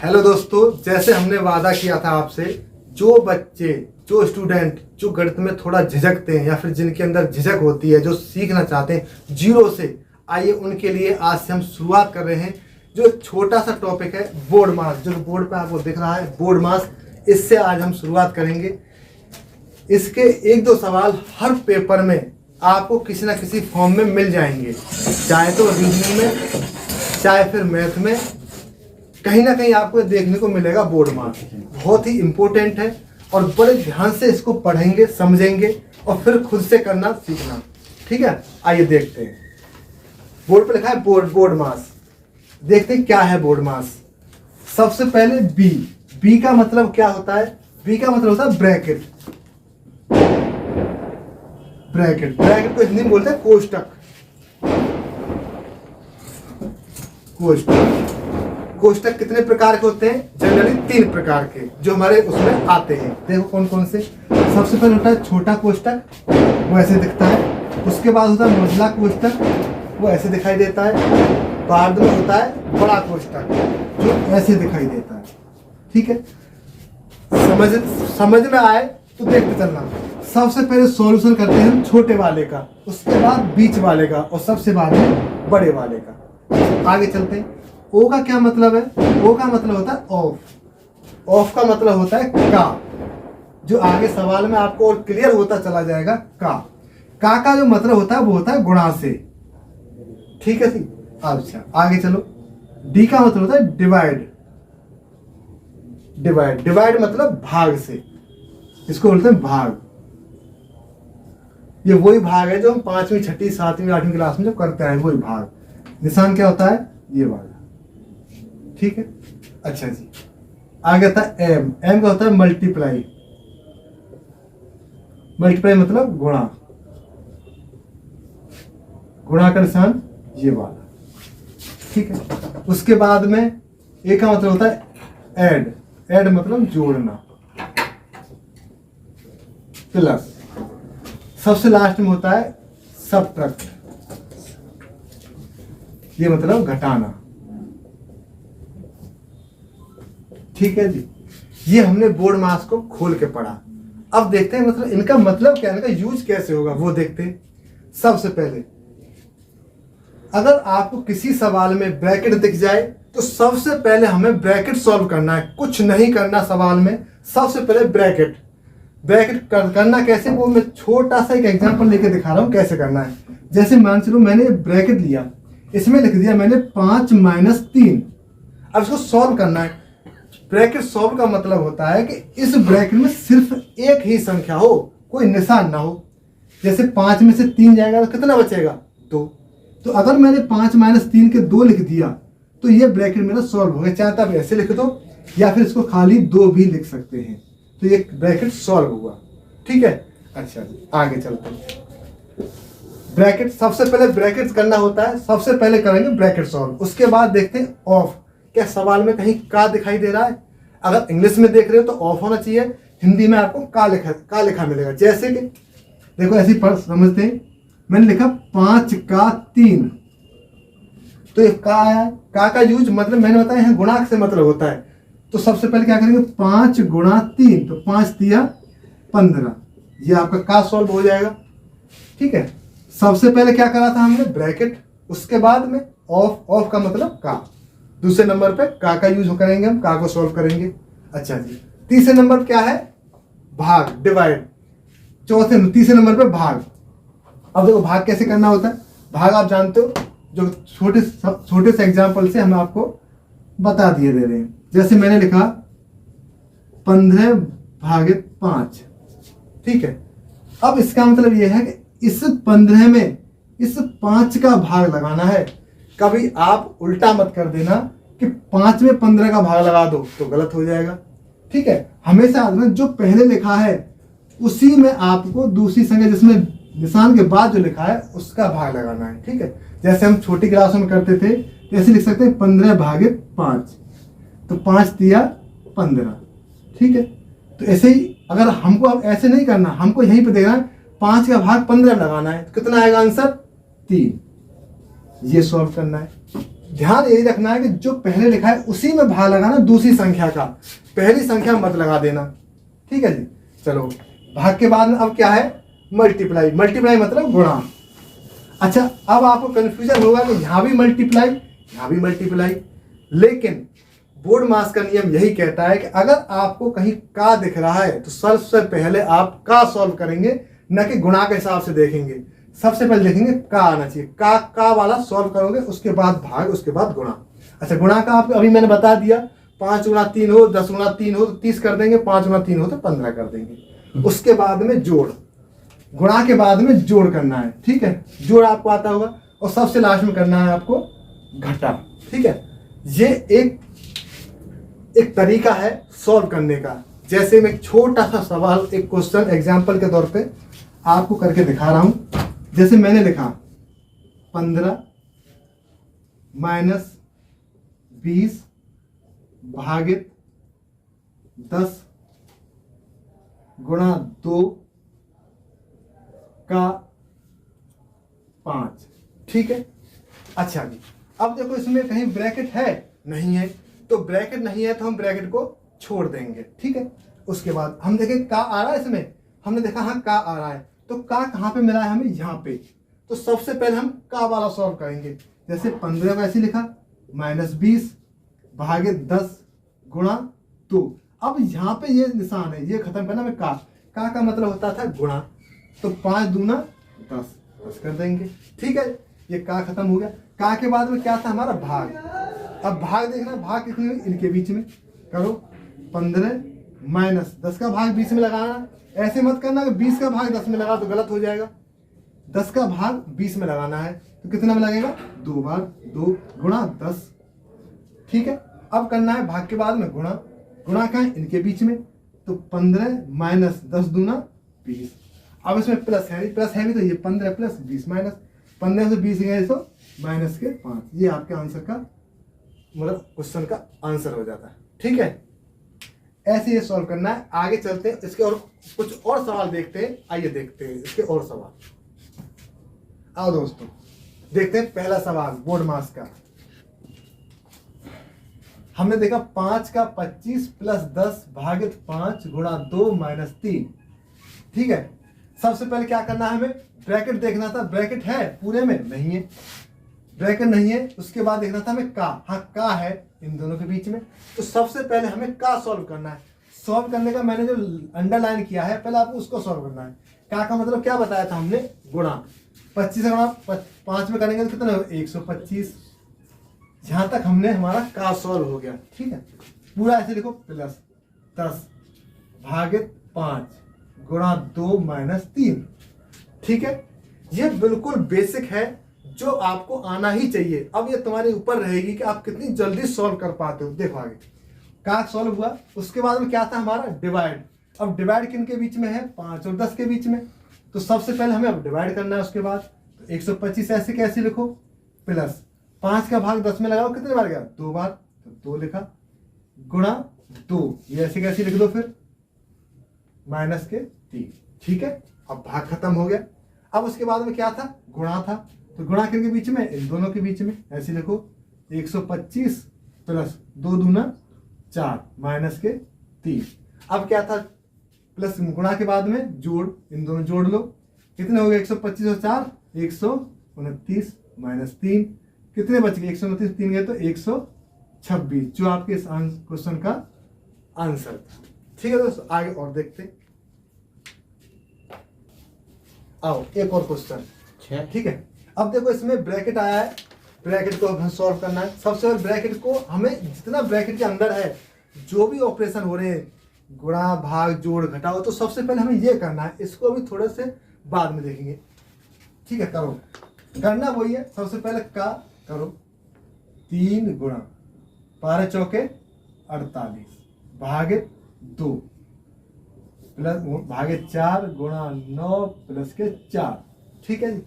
Hello दोस्तों, जैसे हमने वादा किया था आपसे, जो बच्चे जो स्टूडेंट जो गणित में थोड़ा झिझकते हैं या फिर जिनके अंदर झिझक होती है, जो सीखना चाहते हैं जीरो से, आइए उनके लिए आज से हम शुरुआत कर रहे हैं। जो एक छोटा सा टॉपिक है बोर्ड मास, जो बोर्ड पे आपको दिख रहा है बोर्ड मास, इससे आज हम शुरुआत करेंगे। इसके एक दो सवाल हर पेपर में आपको किसी ना किसी फॉर्म में मिल जाएंगे, चाहे तो रीजनिंग में चाहे फिर मैथ में, कहीं ना कहीं आपको देखने को मिलेगा बोर्ड मास। बहुत ही इंपॉर्टेंट है और बड़े ध्यान से इसको पढ़ेंगे, समझेंगे और फिर खुद से करना सीखना। ठीक है, आइए देखते हैं। बोर्ड पे लिखा है बोर्ड मास। देखते हैं क्या है बोर्ड मास। सबसे पहले बी का मतलब क्या होता है? बी का मतलब होता है ब्रैकेट। ब्रैकेट को हिंदी में बोलते हैं कोष्टक। कोष्टक कितने प्रकार के होते हैं? जनरली 3 प्रकार के जो हमारे उसमें आते हैं। देखो कौन कौन से। सबसे पहले होता है छोटा कोष्टक, वो ऐसे दिखता है। उसके बाद होता है मझला कोष्टक, वो ऐसे दिखाई देता है। बाद में होता है बड़ा कोष्टक, जो ऐसे दिखाई देता है। ठीक है, समझ में आए तो देखते चलना। सबसे पहले सॉल्यूशन करते हैं हम छोटे वाले का, उसके बाद बीच वाले का और सबसे बाद में बड़े वाले का। आगे चलते हैं। ओ का क्या मतलब है? ओ का मतलब होता है ऑफ। ऑफ का मतलब होता है का, जो आगे सवाल में आपको और क्लियर होता चला जाएगा। का का जो मतलब होता है वो होता है गुणा से। ठीक है जी। अच्छा आगे चलो। डी का मतलब होता है डिवाइड। डिवाइड मतलब भाग से, इसको बोलते हैं भाग। ये वही भाग है जो हम 5वीं 6वीं 7वीं 8वीं क्लास में जो करते हैं, वही भाग। निशान क्या होता है? ये वाला। ठीक है, अच्छा जी। आगे आता है एम का होता है मल्टीप्लाई। मल्टीप्लाई मतलब गुणा। गुणा का निशान ये वाला। ठीक है, उसके बाद में ए का मतलब होता है ऐड मतलब जोड़ना। प्लस सबसे लास्ट में होता है सबट्रैक्ट, ये मतलब घटाना। ठीक है जी। ये हमने बोर्ड मास को खोल के पढ़ा। अब देखते हैं मतलब इनका मतलब क्या है, इनका यूज कैसे होगा वो देखते हैं। सबसे पहले अगर आपको किसी सवाल में ब्रैकेट दिख जाए तो सबसे पहले हमें ब्रैकेट सॉल्व करना है, कुछ नहीं करना सवाल में। सबसे पहले ब्रैकेट करना कैसे, वो मैं छोटा सा एक एग्जांपल लेके दिखा रहा हूं कैसे करना है। जैसे मान चलो मैंने ब्रैकेट लिया, इसमें लिख दिया मैंने 5 - 3। अब इसको सॉल्व करना है। ब्रैकेट सॉल्व का मतलब होता है कि इस ब्रैकेट में सिर्फ एक ही संख्या हो, कोई निशान ना हो। जैसे 5 में से 3 जाएगा तो कितना बचेगा? 2। तो अगर मैंने 5 - 3 के 2 लिख दिया तो ये ब्रैकेट मेरा सॉल्व हो गया। चाहे तो आप ऐसे लिख दो या फिर इसको खाली 2 भी लिख सकते हैं, तो ये ब्रैकेट सॉल्व हुआ। ठीक है, अच्छा जी आगे चलते हैं। ब्रैकेट सबसे पहले ब्रैकेट करना होता है, सबसे पहले करेंगे ब्रैकेट सॉल्व। उसके बाद देखते हैं ऑफ। क्या सवाल में कहीं का दिखाई दे रहा है? अगर इंग्लिश में देख रहे हो तो ऑफ होना चाहिए, हिंदी में आपको का लिखा मिलेगा। जैसे कि देखो ऐसे पढ़ समझते हैं। मैंने लिखा 5 का 3, तो ये का आया। का यूज मतलब मैंने बताया है गुणांक से मतलब होता है। तो सबसे पहले क्या करेंगे? 5 × 3, तो 5 × 3 = 15। ये आपका का सॉल्व हो जाएगा। ठीक है, सबसे पहले क्या करा था हमने? ब्रैकेट। उसके बाद में ऑफ का मतलब का। दूसरे नंबर पे का यूज करेंगे, हम का को सॉल्व करेंगे। अच्छा जी, तीसरे नंबर पे क्या है? भाग, डिवाइड। तीसरे नंबर पे भाग। अब देखो भाग कैसे करना होता है। भाग आप जानते हो, जो छोटे से एग्जाम्पल से हम आपको बता दिए दे रहे हैं। जैसे मैंने लिखा 15/5। ठीक है, अब इसका मतलब यह है कि इस 15 में इस 5 का भाग लगाना है। कभी आप उल्टा मत कर देना कि 5 में 15 का भाग लगा दो, तो गलत हो जाएगा। ठीक है, हमेशा जो पहले लिखा है उसी में आपको दूसरी संख्या जिसमें निशान के बाद जो लिखा है उसका भाग लगाना है। ठीक है, जैसे हम छोटी क्लासों में करते थे, ऐसे लिख सकते हैं 15/5, तो 5 × 3 = 15। ठीक है, तो ऐसे ही अगर हमको अब ऐसे नहीं करना, हमको यहीं पे देखना है 5 का भाग 15 लगाना है, तो कितना आएगा आंसर? 3। ये सॉल्व करना है। ध्यान यही रखना है कि जो पहले लिखा है उसी में भाग लगाना, दूसरी संख्या का, पहली संख्या मत लगा देना। ठीक है जी। चलो भाग के बाद में अब क्या है, मल्टीप्लाई। मल्टीप्लाई मतलब गुणा। अच्छा अब आपको कंफ्यूजन होगा कि यहाँ भी मल्टीप्लाई, यहाँ भी मल्टीप्लाई, लेकिन बोर्ड मास का नियम यही कहता है कि अगर आपको कहीं का दिख रहा है तो सबसे पहले आप का सॉल्व करेंगे, न कि गुणा के हिसाब से देखेंगे। सबसे पहले देखेंगे का आना चाहिए, का वाला सॉल्व करोगे, उसके बाद भाग, उसके बाद गुणा। अच्छा गुणा का आपको अभी मैंने बता दिया, 5 गुणा 3 हो, 10 गुणा 3 हो तो 30 कर देंगे, 5 गुणा 3 हो तो 15 कर देंगे। उसके बाद में जोड़, गुणा के बाद में जोड़ करना है। ठीक है, जोड़ आपको आता होगा, और सबसे लास्ट में करना है आपको घटा। ठीक है, ये एक तरीका है सॉल्व करने का। जैसे मैं एक छोटा सा सवाल, एक क्वेश्चन एग्जाम्पल के तौर पे आपको करके दिखा रहा हूं। जैसे मैंने लिखा 15 माइनस 20 भागित 10 गुणा 2 का 5। ठीक है। अच्छा जी, अब देखो इसमें कहीं ब्रैकेट है, नहीं है, तो ब्रैकेट नहीं है तो हम ब्रैकेट को छोड़ देंगे। ठीक है। उसके बाद हम देखें का आ रहा है, इसमें हमने देखा हाँ का आ रहा है, तो का कहाँ पे मिला है हमें, यहाँ पे। तो सबसे पहले हम का वाला सॉल्व करेंगे। जैसे 15 को ऐसे लिखा, माइनस 20 भागे 10 गुणा 2। अब यहाँ पे ये निशान है, ये खत्म करना में का मतलब होता था गुणा, तो 5 दूना 10 कर देंगे। ठीक है, ये का खत्म हो गया। का के बाद में क्या था हमारा भाग। अब भाग देखना, भाग कितने में, इनके बीच में करो। 15 माइनस 10 का भाग 20 में लगाना। ऐसे मत करना कि 20 का भाग 10 में लगा तो गलत हो जाएगा। 10 का भाग 20 में लगाना है, तो कितना में लगेगा, 2 बार 2 गुणा 10। ठीक है, अब करना है भाग के बाद में गुणा। गुणा का है इनके बीच में, तो 15 माइनस 10 दूना 20। अब इसमें प्लस है भी, तो ये 15 प्लस 20 माइनस 15 से 20 गए तो माइनस के 5। ये आपके आंसर का, मतलब क्वेश्चन का आंसर हो जाता है। ठीक है, ऐसे ये सॉल्व करना है। आगे चलते हैं, इसके और कुछ और सवाल देखते हैं। आइए देखते हैं इसके और सवाल। आओ दोस्तों देखते हैं पहला सवाल बोर्ड मास का। हमने देखा 5 का 25 प्लस 10 भागित 5 गुणा 2 माइनस 3। ठीक है, सबसे पहले क्या करना है, हमें ब्रैकेट देखना था। ब्रैकेट है पूरे में, नहीं है, ब्रैकेट नहीं है। उसके बाद देखना था हमें का, हाँ का है इन दोनों के बीच में। तो सबसे पहले हमें का सॉल्व करना है। सॉल्व करने का मैंने जो अंडरलाइन किया है, पहले आपको उसको सॉल्व करना है। का मतलब क्या बताया था हमने, गुणा। 25 गुणा 5 में करेंगे तो कितना, 125। जहां तक हमने हमारा का सॉल्व हो गया। ठीक है, पूरा ऐसे लिखो, प्लस 10 भागित 5 गुणा 2 माइनस 3। ठीक है, ये बिल्कुल बेसिक है जो आपको आना ही चाहिए। अब ये तुम्हारे ऊपर रहेगी कि आप कितनी जल्दी सॉल्व कर पाते हो। देखो आगे का सॉल्व हुआ, उसके बाद में क्या था हमारा, डिवाइड। अब डिवाइड किन के बीच में है, 5 और 10 के बीच में। तो सबसे पहले हमें अब डिवाइड करना है। उसके बाद तो 125 ऐसे कैसे लिखो, प्लस 5 का भाग 10 में लगाओ, कितने बार गया, 2 बार, तो 2 लिखा, गुणा 2, ये ऐसे कैसे लिख दो फिर, माइनस के 3। ठीक है, अब भाग खत्म हो गया। अब उसके बाद में क्या था, गुणा था, तो गुणा किनके बीच में, इन दोनों के बीच में। ऐसे लिखो 125 प्लस 2 दूना 4 माइनस के 3। अब क्या था, प्लस गुणा के बाद में जोड़, इन दोनों जोड़ लो, कितने हो गए, 125 और 4 129 माइनस 3, कितने बच गए, 129 3 गए तो 126, जो आपके इस क्वेश्चन का आंसर था। ठीक है दोस्तों, आगे और देखते हैं। आओ एक और क्वेश्चन। ठीक है, अब देखो इसमें ब्रैकेट आया है, ब्रैकेट को हमें सॉल्व करना है। सबसे पहले ब्रैकेट को हमें, जितना ब्रैकेट के अंदर है जो भी ऑपरेशन हो रहे हैं, गुणा भाग जोड़ घटाओ, तो सबसे पहले हमें ये करना है। इसको अभी थोड़े से बाद में देखेंगे। ठीक है, करो, करना वही है। सबसे पहले का करो, 3 गुणा 12 चौके 48 भागे 2 प्लस भागे 4 गुणा 9 प्लस के 4। ठीक है जी,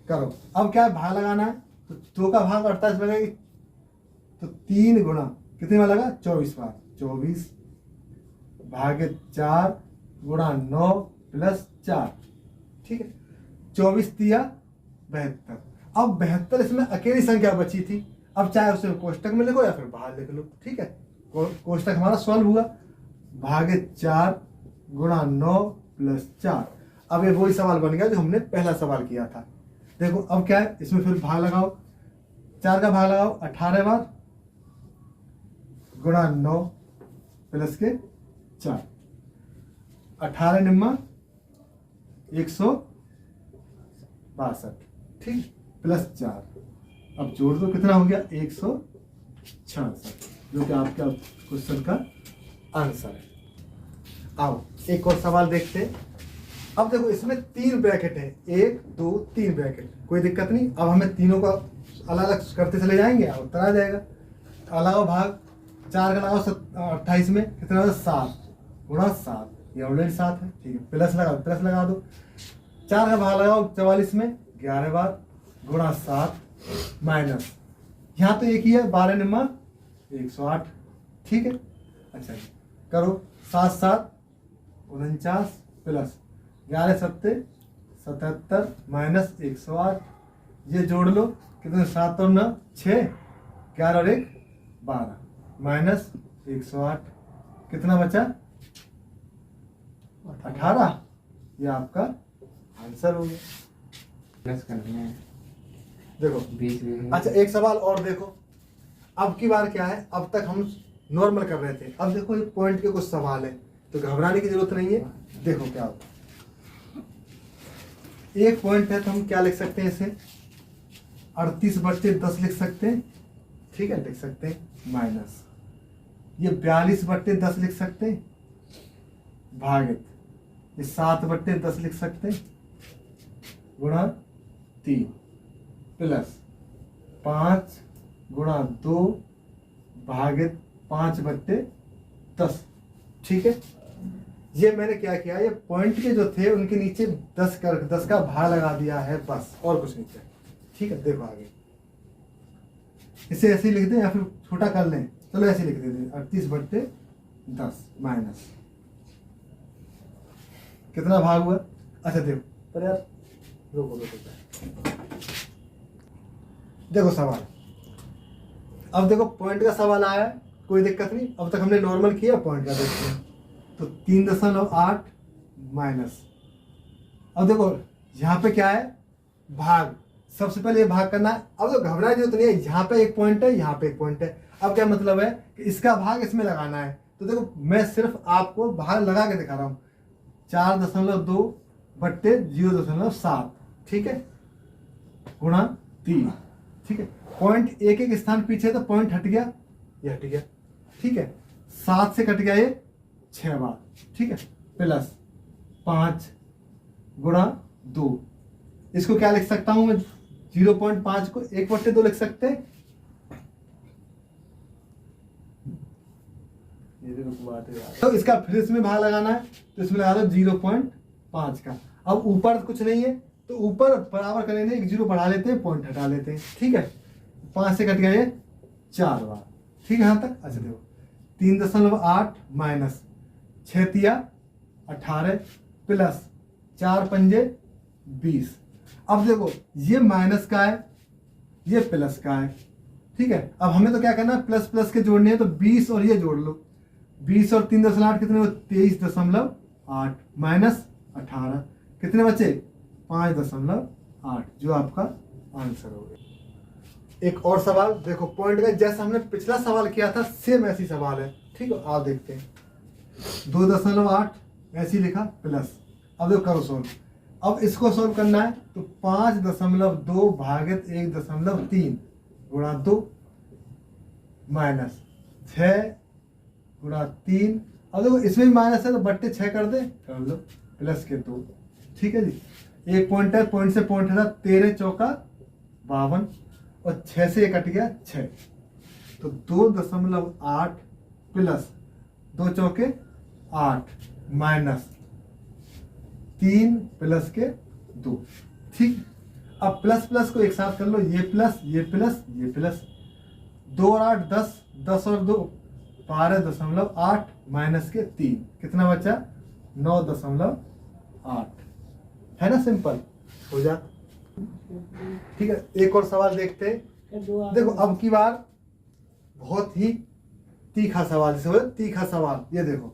करो। अब क्या भाग लगाना है, तो 2 का भाग 48 लगेगी, तो 3 गुणा कितने में लगा, 24 बार, 24 भागे 4 गुणा 9 प्लस 4। ठीक है, 24 दिया 72। अब 72 इसमें अकेली संख्या बची थी। अब चाहे उसे कोष्टक में लिखो या फिर बाहर लिख लो, ठीक है। कोष्टक हमारा सॉल्व हुआ, भागित 4 गुणा 9 प्लस 4। अब ये वही सवाल बन गया जो हमने पहला सवाल किया था। देखो अब क्या है, इसमें फिर भाग लगाओ, 4 का भाग लगाओ 18 बार गुणा 9 प्लस के 4, 18 निम्मा 162, ठीक, प्लस 4। अब जोड़ दो, कितना हो गया 166, जो कि आपका क्वेश्चन का आंसर है। आओ एक और सवाल देखते हैं। अब देखो इसमें 3 ब्रैकेट है, 1 2 3 ब्रैकेट, कोई दिक्कत नहीं। अब हमें तीनों का अलग अलग करते चले जाएंगे, अब उत्तर आ जाएगा। लगाओ भाग, 4 का लगाओ 28 में, कितना 7 गुणा 7, ये ऑलरेडी 7 है, ठीक है। प्लस लगा दो, 4 का भाग लगाओ 44 में 11 बार गुणा 7 माइनस, यहाँ तो एक ही है, 12 निम्मा 108, ठीक है। अच्छा करो, 7 7 49 प्लस 11 7 77 माइनस 108, ये जोड़ लो, कितने 7 और 9 6, 11 और 1 12 माइनस 108, कितना बचा 18। ये आपका आंसर हो गया। प्लस करना है, देखो 20 में। अच्छा एक सवाल और देखो, अब की बार क्या है, अब तक हम नॉर्मल कर रहे थे, अब देखो ये पॉइंट के कुछ सवाल है, तो घबराने की जरूरत नहीं है। देखो क्या होता है, एक पॉइंट है तो हम क्या लिख सकते हैं इसे, 38/10 लिख सकते हैं, ठीक है, लिख सकते हैं, माइनस ये 42/10 लिख सकते हैं, भागित ये 7/10 लिख सकते हैं, गुणा 3 प्लस 5 गुणा 2 भागित 5/10, ठीक है। ये मैंने क्या किया, ये पॉइंट के जो थे उनके नीचे 10 का भाग लगा दिया है, बस और कुछ नहीं किया, ठीक है। देखो आगे इसे ऐसे ही लिख दें या फिर छोटा कर लें, चलो ऐसे लिख देते हैं, 38/10 माइनस कितना भाग हुआ। अच्छा देखो पर यार रोको, देखो सवाल, अब देखो पॉइंट का सवाल आया है, कोई दिक्कत नहीं, अब तक हमने नॉर्मल किया, पॉइंट का देखते हैं, तो 3.8 माइनस, अब देखो यहाँ पे क्या है, भाग, सबसे पहले ये भाग करना है। अब तो घबराने की जरूरत नहीं है, यहाँ पे एक पॉइंट है, यहाँ पे एक पॉइंट है। अब क्या मतलब है कि इसका भाग इसमें लगाना है, तो देखो मैं सिर्फ आपको भाग लगा के दिखा रहा हूँ, 4.2/0.7, ठीक है, गुणा 3, ठीक है। पॉइंट एक एक स्थान पीछे, तो पॉइंट हट गया, ये हट गया, ठीक है। 7 से कट गया ये 6 बार, ठीक है, प्लस 5 गुणा 2, इसको क्या लिख सकता हूं मैं, 0.5 को 1/2 लिख सकते हैं, तो इसका फिर इसमें भाग लगाना है, तो इसमें लगा दो 0.5 का। अब ऊपर कुछ नहीं है, तो ऊपर बराबर करेंगे, एक 0 बढ़ा लेते हैं, पॉइंट हटा लेते हैं, ठीक है। 5 से कट गया ये 4 बार, ठीक है, यहाँ तक। अच्छा देखो 3.8 माइनस 6 तिया 18 प्लस 4 पंजे 20। अब देखो ये माइनस का है, ये प्लस का है, ठीक है। अब हमें तो क्या करना है, प्लस प्लस के जोड़ने हैं, तो 20 और ये जोड़ लो, 20 और 3.8 कितने हो, 23.8 माइनस 18, कितने बचे 5.8, जो आपका आंसर हो गया। एक और सवाल देखो, पॉइंट का जैसा हमने पिछला सवाल किया था सेम ऐसी सवाल है, ठीक है। आप देखते हैं 2.8 ऐसे ही लिखा प्लस, अब देखो करो सोल्व। अब इसको सोल्व करना है, तो 5.2 भागित 1.3 गुणा 2 माइनस 6 गुणा 3, अब देखो इसमें भी माइनस है, तो बट्टे 6 कर दे, कर लो, प्लस के 2, ठीक है जी। एक पॉइंट है, पॉइंट से पॉइंट हटा, 13 चौका 52 और 6 से कट गया 6, तो 2.8 प्लस 2 चौके 8 माइनस 3 प्लस के 2, ठीक। अब प्लस प्लस को एक साथ कर लो, ये प्लस ये प्लस ये प्लस, 2 और 8 10, 10 और 2 12.8 माइनस के 3, कितना बचा 9.8, है ना, सिंपल हो जा, ठीक है। एक और सवाल देखते हैं, देखो अब की बार बहुत ही तीखा सवाल, जैसे बोले तीखा सवाल, ये देखो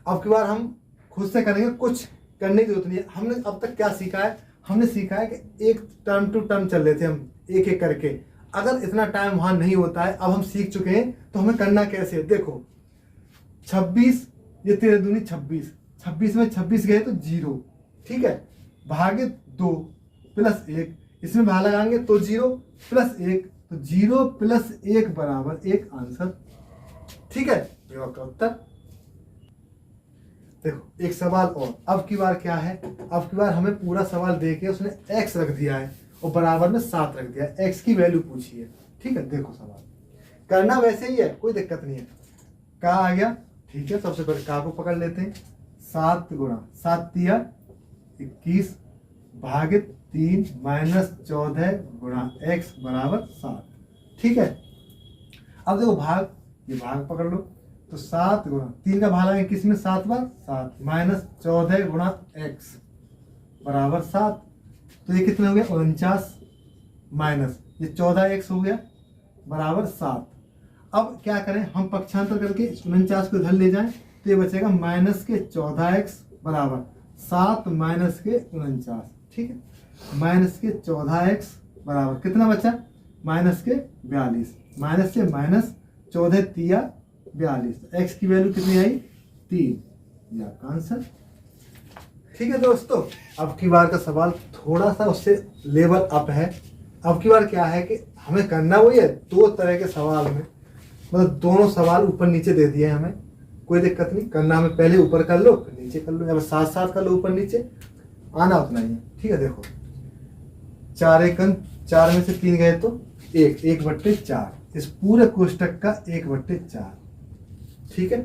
अब की बार हम खुद से करेंगे, कुछ करने की जरूरत नहीं है। हमने अब तक क्या सीखा है, हमने सीखा है कि एक टर्म टू टर्म चल रहे थे हम एक एक करके। अगर इतना टाइम वहां नहीं होता है, अब हम सीख चुके हैं तो हमें करना कैसे है। देखो 26, ये 13 दूनी 26, 26 में 26 गए तो 0, ठीक है, भागित 2 प्लस 1, इसमें भाग लगाएंगे तो 0 प्लस 1, तो 0 प्लस 1 बराबर 1 आंसर, ठीक है, ये आपका उत्तर। देखो एक सवाल और, अब की बार क्या है, अब की बार हमें पूरा सवाल दे के उसने x रख दिया है और बराबर में 7 रख दिया है, x की वैल्यू पूछी है, ठीक है। देखो सवाल करना वैसे ही है, कोई दिक्कत नहीं है। का आ गया, ठीक है, सबसे पहले का को पकड़ लेते हैं, 7 गुणा 7 तिया 21 भागित 3 माइनस 14 गुणा x बराबर 7, ठीक है। अब देखो भाग, ये भाग पकड़ लो, तो 7 गुणा 3 का भाग लगाएंगे किस में, 7 बार 7 माइनस 14 गुणा x बराबर 7, तो ये कितना हो गया 49 माइनस ये 14x हो गया बराबर 7। अब क्या करें, हम पक्षांतर करके 49 को इधर ले जाएं तो ये बचेगा माइनस के 14x बराबर 7 माइनस के 49, ठीक है, माइनस के 14x बराबर कितना बचा, माइनस के 42, माइनस से माइनस 14 तिया 42, x की वैल्यू कितनी आई 3, ये आपका आंसर, ठीक है दोस्तों। अब की बार का सवाल थोड़ा सा उससे लेवल अप है। अब की बार क्या है कि हमें करना वही है, 2 तरह के सवाल में, मतलब दोनों सवाल ऊपर नीचे दे दिए हमें, कोई दिक्कत नहीं, करना हमें पहले ऊपर कर लो फिर नीचे कर लो, या साथ साथ कर लो, ऊपर नीचे आना उतना ही है, ठीक है। देखो 4 एकन 4 में से 3 गए तो 1/4, इस पूरे कोष्टक का 1/4, ठीक है।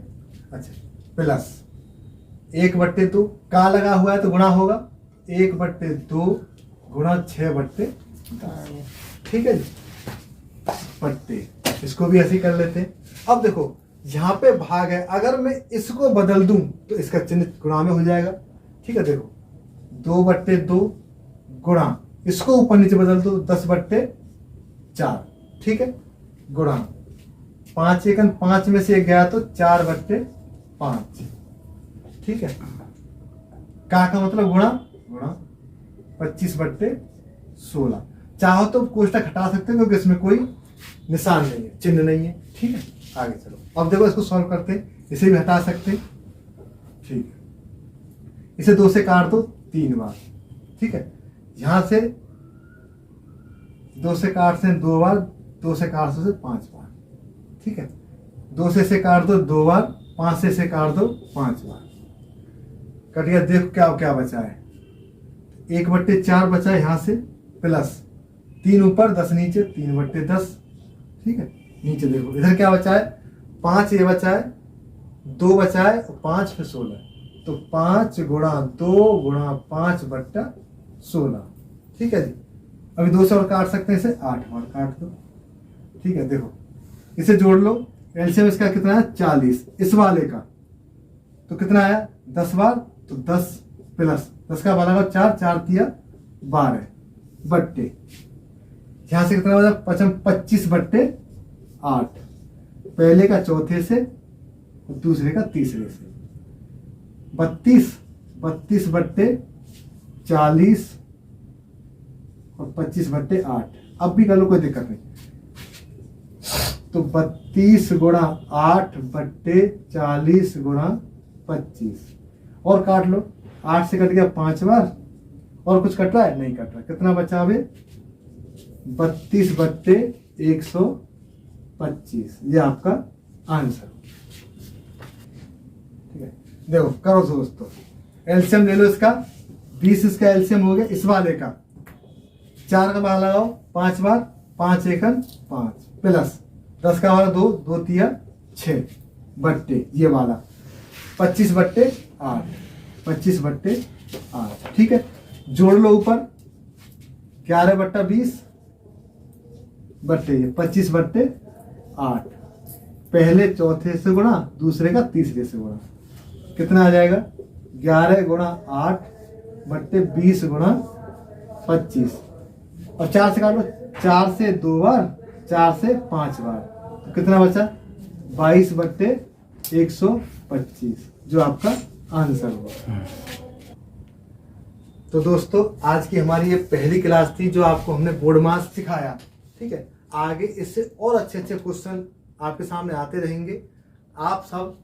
अच्छा प्लस 1/2 का लगा हुआ है तो गुणा होगा 1/2 गुणा 6/10, ठीक है जी, पट्टे, इसको भी ऐसे ही कर लेते हैं। अब देखो यहाँ पे भाग है, अगर मैं इसको बदल दूं तो इसका चिन्ह गुणा में हो जाएगा, ठीक है। देखो 2/2 गुणा, इसको ऊपर नीचे बदल दो 10/4, ठीक है, गुणा 5 एकन 5 में से 1 गया तो 4/5, ठीक है। का मतलब गुणा गुणा 25/16, चाहो तो कोष्टक हटा सकते हो क्योंकि इसमें कोई निशान नहीं है, चिन्ह नहीं है, ठीक है। आगे चलो, अब देखो इसको सॉल्व करते हैं, इसे भी हटा सकते हैं, ठीक है, इसे 2 से काट दो 3 बार, ठीक है, यहां से 2 से काट से 2 बार, 2 से काट से 5 बार, ठीक है, 2 से काट दो 2 बार, 5 से काट दो 5 बार, कट गया। देखो क्या क्या बचा है, 1/4 बचा है यहाँ से, प्लस 3 ऊपर 10 नीचे, 3/10, ठीक है। नीचे देखो इधर क्या बचा है, 5 ये बचा है, 2 बचा है, 5 फिर 16, तो 5 गुणा 2 गुणा 5/16, ठीक है जी। अभी 2 से और काट सकते हैं, इसे 8 बार काट दो, ठीक है। देखो इसे जोड़ लो, एलसीएम इसका कितना है 40, इस वाले का तो कितना आया 10 बार, तो 10 प्लस 10 का वाला 4, 4 तिया 12 बट्टे, यहां से कितना बचा 25/8, पहले का चौथे से दूसरे का तीसरे से, 32/40 और 25/8, अब भी कर लो कोई दिक्कत नहीं, तो 32 गुणा 8/40 गुणा 25, और काट लो, 8 से कट गया 5 बार, और कुछ कट रहा है नहीं कट रहा, कितना बचा अभी 32/125, ये आपका आंसर, ठीक है। देखो करो दोस्तों, एलसीएम ले लो इसका, 20 इसका एलसीएम हो गया, इस वाले का 4 का बार लगाओ 5 बार, 5 एकन 5, प्लस 10 का वाला 2, 2 तिया 6 बट्टे ये वाला 25/8, 25/8, ठीक है। जोड़ लो ऊपर 11/20 बट्टे ये 25/8, पहले चौथे से गुणा, दूसरे का तीसरे से गुणा, कितना आ जाएगा 11 गुणा 8/20 गुणा 25, और 4 से काट लो, 4 से 2 बार, 4 से 5 बार, तो कितना बचा 22/125, जो आपका आंसर हुआ। तो दोस्तों आज की हमारी ये पहली क्लास थी जो आपको हमने बोर्ड मास सिखाया। ठीक है, आगे इससे और अच्छे अच्छे क्वेश्चन आपके सामने आते रहेंगे। आप सब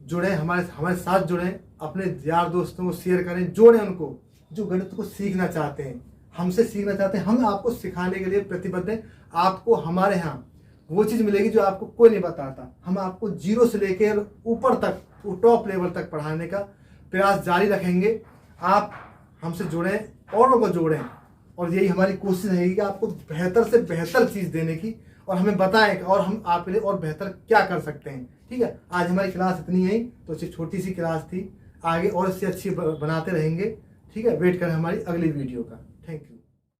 जुड़े, हमारे साथ जुड़े, अपने यार दोस्तों को शेयर करें, जोड़ें उनको जो गणित को सीखना चाहते हैं, हमसे सीखना चाहते हैं। हम आपको सिखाने के लिए प्रतिबद्ध हैं। आपको हमारे यहाँ वो चीज़ मिलेगी जो आपको कोई नहीं बताता। हम आपको जीरो से लेकर ऊपर तक, टॉप लेवल तक पढ़ाने का प्रयास जारी रखेंगे। आप हमसे जुड़ें, औरों को जोड़ें, और यही हमारी कोशिश रहेगी कि आपको बेहतर से बेहतर चीज़ देने की, और हमें बताएं और हम आपके लिए और बेहतर क्या कर सकते हैं। ठीक है, आज हमारी क्लास इतनी है, तो अच्छी छोटी सी क्लास थी, आगे और इससे अच्छी बनाते रहेंगे। ठीक है, वेट करें हमारी अगली वीडियो का। Thank you.